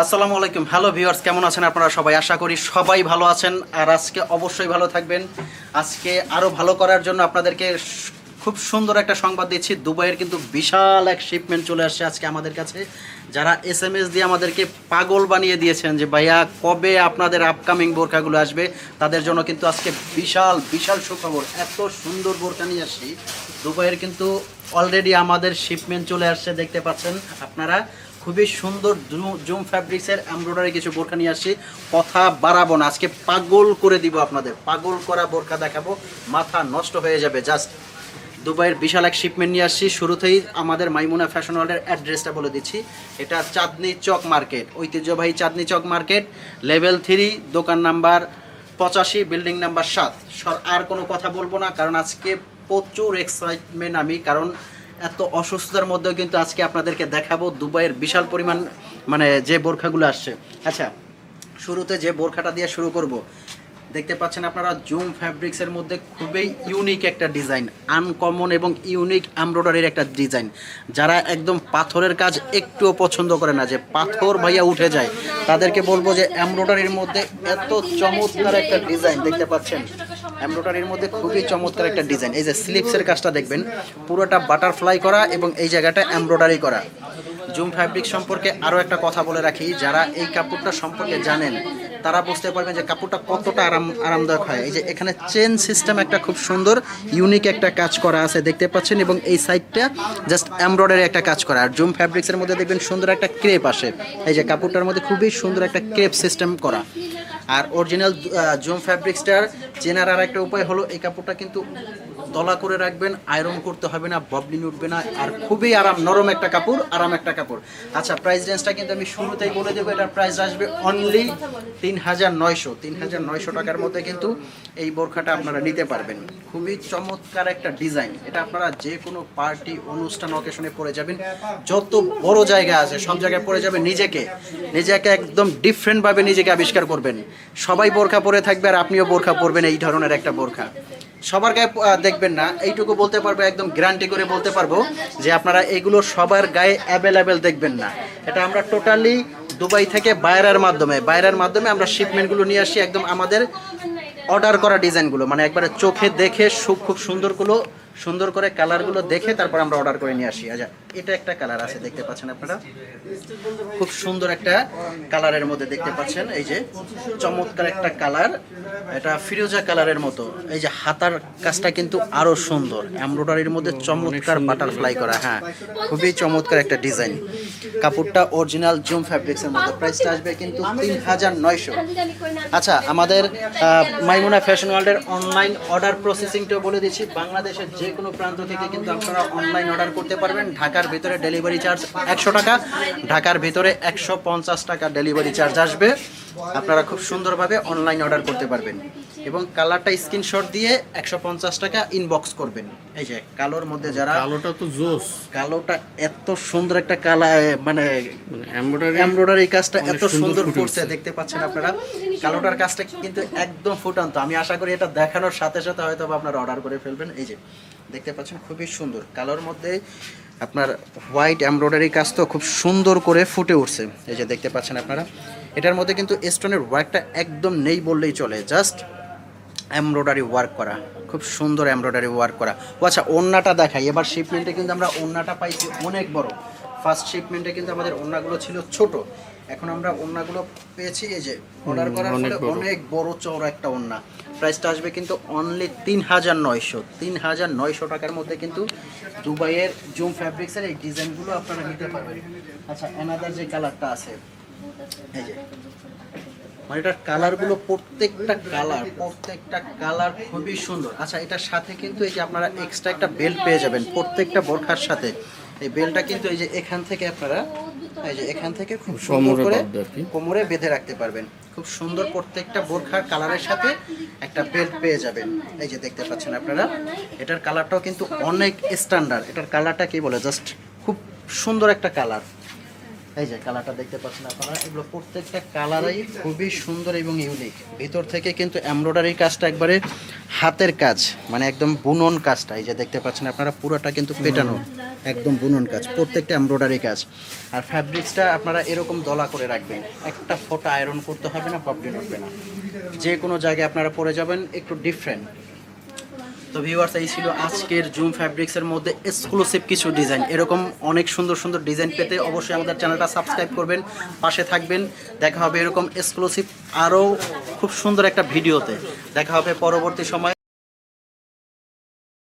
আসসালামু আলাইকুম। Hello viewers, কেমন আছেন আপনারা সবাই? আশা করি সবাই ভালো আছেন আর আজকে অবশ্যই ভালো থাকবেন। আজকে আরও ভালো করার জন্য আপনাদেরকে খুব সুন্দর একটা সংবাদ দিচ্ছি। দুবাইয়ের কিন্তু বিশাল এক শিপমেন্ট চলে আসছে আজকে আমাদের কাছে। যারা এসএমএস দিয়ে আমাদেরকে পাগল বানিয়ে দিয়েছেন যে ভাইয়া কবে আপনাদের আপকামিং বোরখাগুলো আসবে, তাদের জন্য কিন্তু আজকে বিশাল বিশাল সুখবর। এত সুন্দর বোরখা নিয়ে আসছি। দুবাইয়ের কিন্তু অলরেডি আমাদের শিপমেন্ট চলে আসছে, দেখতে পাচ্ছেন আপনারা। খুবই সুন্দর জুম ফ্যাব্রিক্সের এমব্রয়ডারি কিছু বোরখা নিয়ে আসছি। কথা বাড়াবো না, আজকে পাগল করে দিব আপনাদের। পাগল করা বোরখা দেখাবো, মাথা নষ্ট হয়ে যাবে। জাস্ট দুবাইয়ের বিশাল এক শিপমেন্ট নিয়ে আসছি। শুরুতেই আমাদের মাইমুনা ফ্যাশন ওয়ার্ল্ডের অ্যাড্রেসটা বলে দিচ্ছি। এটা চাঁদনি চক মার্কেট, ঐতিহ্যবাহী চাঁদনি চক মার্কেট, লেভেল 3, দোকান নাম্বার 85, বিল্ডিং নাম্বার 7। আর কোনো কথা বলবো না, কারণ আজকে প্রচুর এক্সাইটমেন্ট আমি, কারণ এত অসুস্থতার মধ্যেও কিন্তু আজকে আপনাদেরকে দেখাবো দুবাইয়ের বিশাল পরিমাণ যে বোরখাগুলো আসছে। আচ্ছা, শুরুতে যে বোরখাটা দিয়ে শুরু করব, দেখতে পাচ্ছেন আপনারা জুম ফ্যাব্রিক্সের মধ্যে খুবই ইউনিক একটা ডিজাইন, আনকমন এবং ইউনিক এমব্রয়ডারির একটা ডিজাইন। যারা একদম পাথরের কাজ একটুও পছন্দ করে না, যে পাথর ভাইয়া উঠে যায়, তাদেরকে বলবো যে এমব্রয়ডারির মধ্যে এত চমৎকার একটা ডিজাইন দেখতে পাচ্ছেন। এমব্রয়ডারির মধ্যে খুবই চমৎকার একটা ডিজাইন। এই যে স্লিপসের কাজটা দেখবেন, পুরোটা বাটারফ্লাই করা এবং এই জায়গাটা এমব্রয়ডারি করা। জুম ফ্যাব্রিক সম্পর্কে আরও একটা কথা বলে রাখি, যারা এই কাপড়টা সম্পর্কে জানেন তারা বুঝতে পারবেন যে কাপড়টা কতটা আরামদায়ক হয়। এই যে এখানে চেন সিস্টেম একটা খুব সুন্দর ইউনিক একটা কাজ করা আছে, দেখতে পাচ্ছেন, এবং এই সাইডটা জাস্ট এমব্রয়ডারি একটা কাজ করা। আর জুম ফ্যাব্রিক্সের মধ্যে দেখবেন সুন্দর একটা ক্রেপ আসে। এই যে কাপড়টার মধ্যে খুবই সুন্দর একটা ক্রেপ সিস্টেম করা। আর অরিজিনাল জুম ফ্যাব্রিক্সটার চেনার আর একটা উপায় হলো, এই কাপড়টা কিন্তু দলা করে রাখবেন, আয়রন করতে হবে না, ববলিন উঠবে না, আর খুবই আরাম, নরম একটা কাপড়, আরাম একটা কাপড়। আচ্ছা, প্রাইস রেঞ্জটা কিন্তু আমি শুরুতেই বলে দেবো। এটার প্রাইস আসবে অনলি ৩৯০০ টাকার মধ্যে কিন্তু এই বোরখাটা আপনারা নিতে পারবেন। খুবই চমৎকার একটা ডিজাইন। এটা আপনারা যে কোনো পার্টি, অনুষ্ঠান, অকেশনে পরে যাবেন, যত বড় জায়গা আছে সব জায়গায় পরে যাবেন। নিজেকে একদম ডিফারেন্টভাবে নিজেকে আবিষ্কার করবেন। সবাই বোরখা পরে থাকবে আর আপনিও বোরখা পরবেন, এই ধরনের একটা বোরখা। সবার গায়ে দেখবেন না, এইটুকু বলতে পারবো, একদম গ্যারান্টি করে বলতে পারবো যে আপনারা এগুলো সবার গায়ে অ্যাভেলেবেল দেখবেন না। এটা আমরা টোটালি দুবাই থেকে বাইরের মাধ্যমে আমরা শিপমেন্টগুলো নিয়ে আসি, একদম আমাদের অর্ডার করা ডিজাইনগুলো, একবারে চোখে দেখে খুব সুন্দর করে কালারগুলো দেখে তারপর আমরা অর্ডার করে নিয়ে আসি। আচ্ছা, এটা একটা কালার আছে, দেখতে পাচ্ছেন আপনারা, খুব সুন্দর একটা কালারের মধ্যে দেখতে পাচ্ছেন। এই যে চমৎকার একটা কালার, এটা ফিরোজা কালারের মতো। এই যে হাতার কাজটা কিন্তু আরো সুন্দর, এমব্রয়ডারির মধ্যে চমৎকার বাটারফ্লাই করা। হ্যাঁ, খুবই চমৎকার একটা ডিজাইন। কাপড়টা অরিজিনাল জুম ফ্যাব্রিক্সের মধ্যে। প্রাইসটা আসবে কিন্তু ৩৯০০। আচ্ছা, আমাদের মাইমুনা ফ্যাশন ওয়ার্ল্ডের অনলাইন অর্ডার প্রসেসিংটাও বলে দিচ্ছি। বাংলাদেশের যে কোনো প্রান্ত থেকে কিন্তু আপনারা অনলাইন অর্ডার করতে পারবেন। ঢাকার ভিতরে ডেলিভারি চার্জ ১০০ টাকা, ঢাকার ভিতরে ১৫০ টাকা ডেলিভারি চার্জ আসবে। আপনারা খুব সুন্দরভাবে অনলাইন অর্ডার করতে পারবেন এবং কালারটা স্ক্রিনশট দিয়ে ১৫০ টাকা ইনবক্স করবেন। এই যে কালোর মধ্যে, যারা কালোটা তো জোস, কালোটা এত সুন্দর একটা কালার, এমব্রয়ডারি কাজটা এত সুন্দর করছে, দেখতে পাচ্ছেন আপনারা। কালোটার কাজটা কিন্তু একদম ফুটান্ত। আমি আশা করি এটা দেখানোর সাথে সাথে হয়তো আপনারা অর্ডার করে ফেলবেন। এই যে দেখতে পাচ্ছেন, খুবই সুন্দর কালোর মধ্যে আপনার হোয়াইট এমব্রয়ডারি কাজ তো খুব সুন্দর করে ফুটে উঠছে। এই যে দেখতে পাচ্ছেন আপনারা, এটার মধ্যে কিন্তু স্টোনের ওয়ার্কটা একদম নেই বললেই চলে, জাস্ট এমব্রয়ডারি ওয়ার্ক করা, খুব সুন্দর এমব্রয়ডারি ওয়ার্ক করা। ও আচ্ছা, ওড়নাটা দেখাই। এবার শিপমেন্টে কিন্তু আমরা ওড়নাটা পাইছি অনেক বড়। ফার্স্ট শিপমেন্টে কিন্তু আমাদের ওড়নাগুলো ছিল ছোট, এখন আমরা ওড়নাগুলো পেয়েছি এই যে অর্ডার করার ফলে অনেক বড় চওড়া একটা ওড়না। প্রাইসটা আসবে কিন্তু অনলি ৩৯০০ টাকার মধ্যে কিন্তু দুবাইয়ের জুম ফ্যাব্রিক্সের এই ডিজাইনগুলো আপনারা নিতে পারবেন। আচ্ছা, অ্যানাদার যে কালারটা আছে, এই যে এটার কালারগুলো প্রত্যেকটা কালার খুবই সুন্দর। আচ্ছা, এটার সাথে কিন্তু এই যে আপনারা এক্সট্রা একটা বেল্ট পেয়ে যাবেন প্রত্যেকটা বোরখার সাথে। এই বেল্টটা কিন্তু এই যে এখান থেকে আপনারা খুব সুন্দর করে কোমরে বেঁধে রাখতে পারবেন। খুব সুন্দর, প্রত্যেকটা বোরখার কালারের সাথে একটা বেল্ট পেয়ে যাবেন। এই যে দেখতে পাচ্ছেন আপনারা, এটার কালারটাও কিন্তু অনেক স্ট্যান্ডার্ড। এটার কালারটা কি বলে, জাস্ট খুব সুন্দর একটা কালার। এই যে কালারটা দেখতে পাচ্ছেন আপনারা, এগুলো প্রত্যেকটা কালারই খুবই সুন্দর এবং ইউনিক। ভিতর থেকে কিন্তু এমব্রয়ডারি কাজটা একবারে হাতের কাজ, মানে একদম বুনন কাজটা। এই যে দেখতে পাচ্ছেন আপনারা, পুরোটা কিন্তু পেটানো, একদম বুনন কাজ, প্রত্যেকটা এমব্রয়ডারি কাজ। আর ফ্যাব্রিক্সটা আপনারা এরকম দলা করে রাখবেন, একটা ফোঁটা আয়রন করতে হবে না, প্রবলেম হবে না, যে কোনো জায়গায় আপনারা পরে যাবেন, একটু ডিফারেন্ট। তো ভিউয়ার্স, এই ছিল আজকের জুম ফ্যাব্রিক্সের মধ্যে এক্সক্লুসিভ কিছু ডিজাইন। এরকম অনেক সুন্দর সুন্দর ডিজাইন পেতে অবশ্যই আমাদের চ্যানেলটা সাবস্ক্রাইব করবেন, পাশে থাকবেন। দেখা হবে এরকম এক্সক্লুসিভ আরও খুব সুন্দর একটা ভিডিওতে। দেখা হবে পরবর্তী সময়।